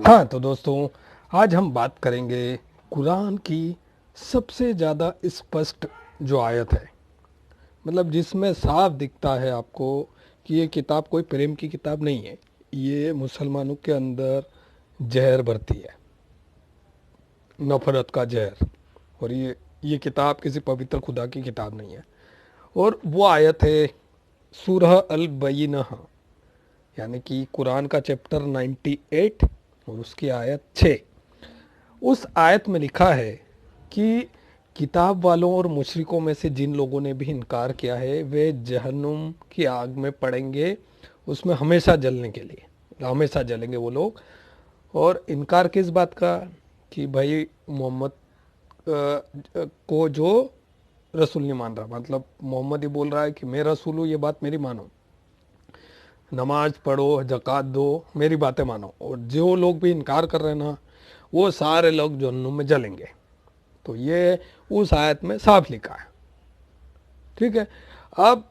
हाँ तो दोस्तों, आज हम बात करेंगे कुरान की सबसे ज़्यादा स्पष्ट जो आयत है, मतलब जिसमें साफ दिखता है आपको कि ये किताब कोई प्रेम की किताब नहीं है। ये मुसलमानों के अंदर जहर भरती है, नफ़रत का जहर। और ये किताब किसी पवित्र खुदा की किताब नहीं है। और वो आयत है सूरह अल बयीनह, यानी कि कुरान का चैप्टर 98 और उसकी आयत 6। उस आयत में लिखा है कि किताब वालों और मुशरिकों में से जिन लोगों ने भी इनकार किया है वे जहन्नुम की आग में पड़ेंगे, उसमें हमेशा जलने के लिए, हमेशा जलेंगे वो लोग। और इनकार किस बात का? कि भाई मोहम्मद को जो रसूल नहीं मान रहा, मतलब मोहम्मद ही बोल रहा है कि मैं रसूल हूँ, ये बात मेरी मानो, नमाज पढ़ो, जक़ात दो, मेरी बातें मानो। और जो लोग भी इनकार कर रहे हैं ना, वो सारे लोग जहन्नुम में जलेंगे। तो ये उस आयत में साफ लिखा है। ठीक है। अब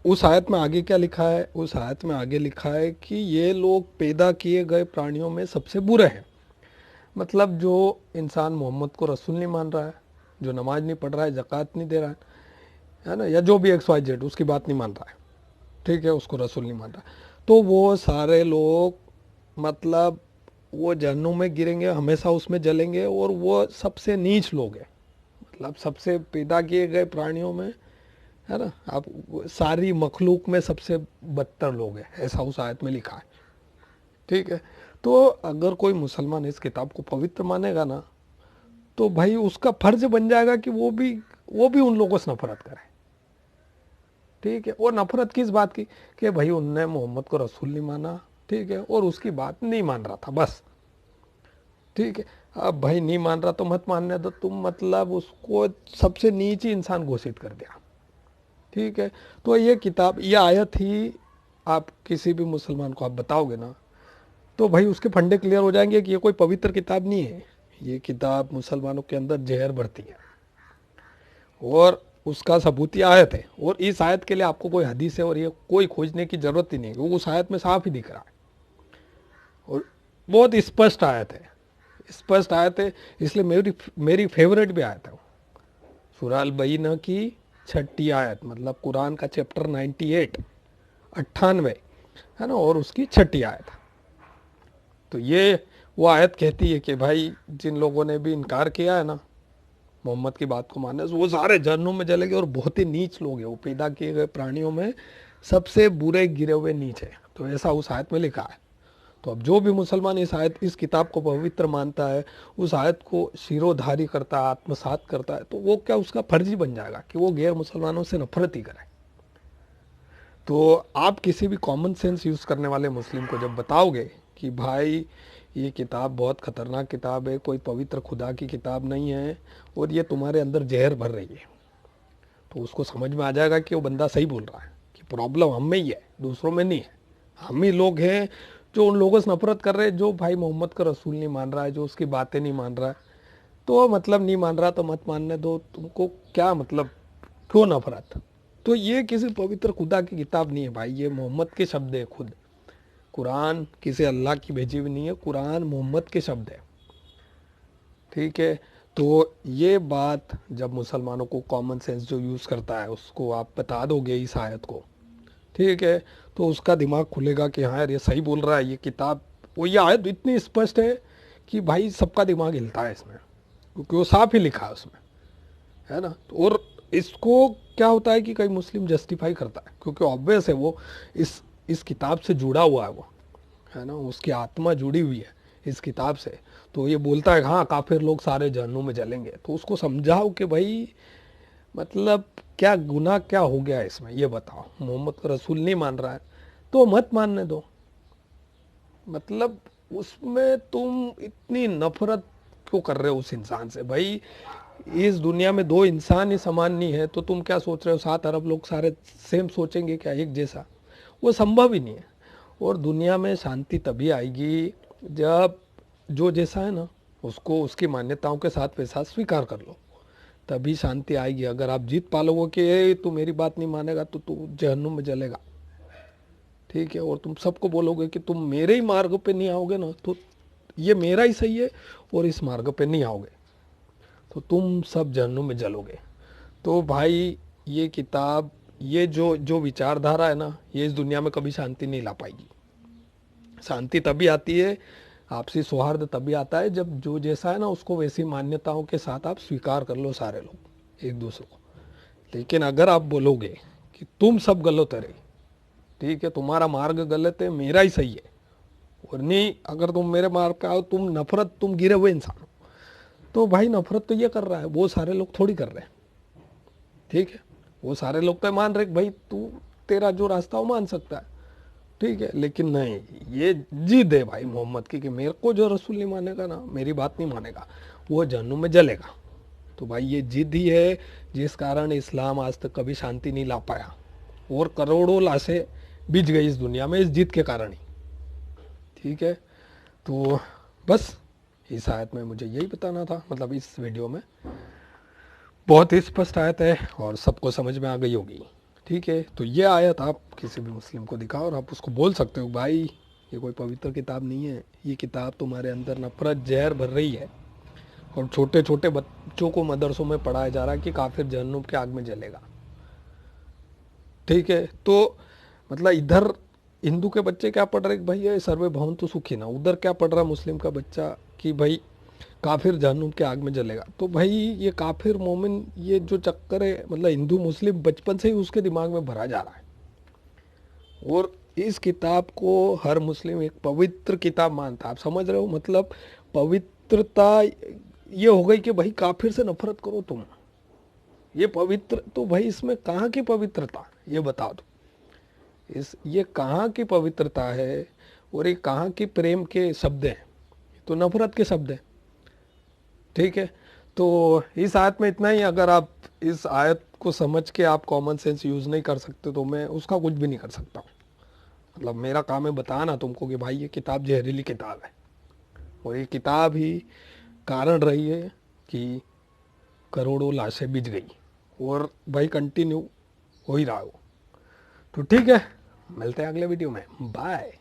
उस आयत में आगे क्या लिखा है? उस आयत में आगे लिखा है कि ये लोग पैदा किए गए प्राणियों में सबसे बुरे हैं। मतलब जो इंसान मोहम्मद को रसूल नहीं मान रहा है, जो नमाज नहीं पढ़ रहा है, ज़कात नहीं दे रहा है ना, या जो भी एक्स वाई जेड उसकी बात नहीं मान रहा है, ठीक है, उसको रसूल नहीं मान रहा, तो वो सारे लोग, मतलब वो जहन्नुम में गिरेंगे, हमेशा उसमें जलेंगे। और वो सबसे नीच लोग हैं, मतलब सबसे पैदा किए गए प्राणियों में, है ना, आप सारी मखलूक में सबसे बदतर लोग हैं, ऐसा उस आयत में लिखा है। ठीक है। तो अगर कोई मुसलमान इस किताब को पवित्र मानेगा ना, तो भाई उसका फर्ज बन जाएगा कि वो भी उन लोगों से नफरत करे। ठीक है। और नफरत किस बात की? कि भाई उनने मोहम्मद को रसूल नहीं माना, ठीक है, और उसकी बात नहीं मान रहा था, बस। ठीक है। अब भाई नहीं मान रहा तो मत मानने दो तुम, मतलब उसको सबसे नीची इंसान घोषित कर दिया। ठीक है। तो ये किताब, ये आयत ही आप किसी भी मुसलमान को आप बताओगे ना, तो भाई उसके फंडे क्लियर हो जाएंगे कि ये कोई पवित्र किताब नहीं है, ये किताब मुसलमानों के अंदर जहर भरती है। और उसका सबूत ये आयत है। और इस आयत के लिए आपको कोई हदीस है और ये कोई खोजने की जरूरत ही नहीं, वो उस आयत में साफ ही दिख रहा है। और बहुत स्पष्ट आयत है, स्पष्ट आयत है। इसलिए मेरी मेरी फेवरेट भी आयत है वो। सूरह अल बयीना की 6ठी आयत, मतलब कुरान का चैप्टर 98, 98, है ना, और उसकी 6ठी आयत। तो ये वो आयत कहती है कि भाई जिन लोगों ने भी इनकार किया है ना मोहम्मद की बात को मानने से, वो सारे जहन्नुम में जलेंगे। और बहुत ही नीच लोग हैं, वो पैदा किए गए प्राणियों में सबसे बुरे गिरे हुए नीच है। तो ऐसा उस आयत में लिखा है। तो अब जो भी मुसलमान इस किताब को पवित्र मानता है, उस आयत को शिरोधारी करता है, आत्मसात करता है, तो वो क्या उसका फर्ज ही बन जाएगा कि वो गैर मुसलमानों से नफरत ही करे। तो आप किसी भी कॉमन सेंस यूज़ करने वाले मुस्लिम को जब बताओगे कि भाई ये किताब बहुत ख़तरनाक किताब है, कोई पवित्र खुदा की किताब नहीं है, और ये तुम्हारे अंदर जहर भर रही है, तो उसको समझ में आ जाएगा कि वो बंदा सही बोल रहा है, कि प्रॉब्लम हम में ही है, दूसरों में नहीं है। हम ही लोग हैं जो उन लोगों से नफरत कर रहे हैं जो भाई मोहम्मद का रसूल नहीं मान रहा है, जो उसकी बातें नहीं मान रहा है। तो मतलब नहीं मान रहा तो मत मानने दो, तुमको क्या मतलब, क्यों नफरत? तो ये किसी पवित्र खुदा की किताब नहीं है भाई, ये मोहम्मद के शब्द है खुद। कुरान किसी अल्लाह की भेजी हुई नहीं है, कुरान मोहम्मद के शब्द है। ठीक है। तो ये बात जब मुसलमानों को कॉमन सेंस जो यूज़ करता है उसको आप बता दोगे इस आयत को, ठीक है, तो उसका दिमाग खुलेगा कि हाँ यार ये सही बोल रहा है, ये किताब, वो ये आयत इतनी स्पष्ट है कि भाई सबका दिमाग हिलता है इसमें, क्योंकि वो साफ ही लिखा है उसमें, है ना। और इसको क्या होता है कि कई मुस्लिम जस्टिफाई करता है, क्योंकि ऑब्वियस है वो इस किताब से जुड़ा हुआ है वो, है ना, उसकी आत्मा जुड़ी हुई है इस किताब से। तो ये बोलता है हाँ काफिर लोग सारे जहन्नुम में जलेंगे, तो उसको समझाओ कि भाई मतलब क्या गुनाह क्या हो गया है इसमें, ये बताओ। मोहम्मद का रसूल नहीं मान रहा है तो मत मानने दो, मतलब उसमें तुम इतनी नफरत क्यों कर रहे हो उस इंसान से? भाई इस दुनिया में दो इंसान ही समान नहीं है, तो तुम क्या सोच रहे हो 7 अरब लोग सारे सेम सोचेंगे क्या, एक जैसा? वो संभव ही नहीं है। और दुनिया में शांति तभी आएगी जब जो जैसा है ना उसको उसकी मान्यताओं के साथ वैसा स्वीकार कर लो, तभी शांति आएगी। अगर आप जीत पालोगे कि ए तू मेरी बात नहीं मानेगा तो तू जहन्नुम में जलेगा, ठीक है, और तुम सबको बोलोगे कि तुम मेरे ही मार्ग पे नहीं आओगे ना, तो ये मेरा ही सही है और इस मार्ग पे नहीं आओगे तो तुम सब जहन्नुम में जलोगे। तो भाई ये किताब, ये जो जो विचारधारा है ना, ये इस दुनिया में कभी शांति नहीं ला पाएगी। शांति तभी आती है, आपसी सौहार्द तभी आता है जब जो जैसा है ना उसको वैसी मान्यताओं के साथ आप स्वीकार कर लो सारे लोग एक दूसरे को। लेकिन अगर आप बोलोगे कि तुम सब गलत है, ठीक है, तुम्हारा मार्ग गलत है, मेरा ही सही है, और नहीं अगर तुम मेरे मार्ग पे आओ, तुम नफरत, तुम गिरे हुए इंसान हो, तो भाई नफरत तो ये कर रहा है, वो सारे लोग थोड़ी कर रहे हैं। ठीक है, वो सारे लोग तो मान रहे भाई तू तेरा जो रास्ता वो मान सकता है, ठीक है, लेकिन नहीं, ये जिद है भाई मोहम्मद की कि मेरे को जो रसूल नहीं मानेगा ना, मेरी बात नहीं मानेगा, वो जहन्नुम में जलेगा। तो भाई ये जिद ही है जिस कारण इस्लाम आज तक कभी शांति नहीं ला पाया और करोड़ों लाशें बिछ गई इस दुनिया में इस जिद के कारण ही। ठीक है, तो बस इस आयत में मुझे यही बताना था, मतलब इस वीडियो में बहुत ही स्पष्ट आयत है और सबको समझ में आ गई होगी। ठीक है, तो ये आयत आप किसी भी मुस्लिम को दिखाओ और आप उसको बोल सकते हो भाई ये कोई पवित्र किताब नहीं है, ये किताब तुम्हारे अंदर नफरत जहर भर रही है, और छोटे छोटे बच्चों को मदरसों में पढ़ाया जा रहा है कि काफिर जहन्नुम के आग में जलेगा। ठीक है, तो मतलब इधर हिंदू के बच्चे क्या पढ़ रहे भाई ये सर्वे भवन्तु सुखी ना, उधर क्या पढ़ रहा मुस्लिम का बच्चा कि भाई काफिर जहन्नुम के आग में जलेगा। तो भाई ये काफिर मोमिन ये जो चक्कर है, मतलब हिंदू मुस्लिम बचपन से ही उसके दिमाग में भरा जा रहा है, और इस किताब को हर मुस्लिम एक पवित्र किताब मानता है। आप समझ रहे हो, मतलब पवित्रता ये हो गई कि भाई काफिर से नफरत करो तुम, ये पवित्र, तो भाई इसमें कहाँ की पवित्रता, ये बता दो, इस ये कहाँ की पवित्रता है और ये कहाँ की प्रेम के शब्द हैं, तो नफरत के शब्द हैं। ठीक है, तो इस आयत में इतना ही। अगर आप इस आयत को समझ के आप कॉमन सेंस यूज़ नहीं कर सकते तो मैं उसका कुछ भी नहीं कर सकता हूँ। मतलब मेरा काम है बताना तुमको कि भाई ये किताब जहरीली किताब है, और ये किताब ही कारण रही है कि करोड़ों लाशें बिछ गई, और भाई कंटिन्यू हो ही रहा हो। तो ठीक है, मिलते हैं अगले वीडियो में, बाय।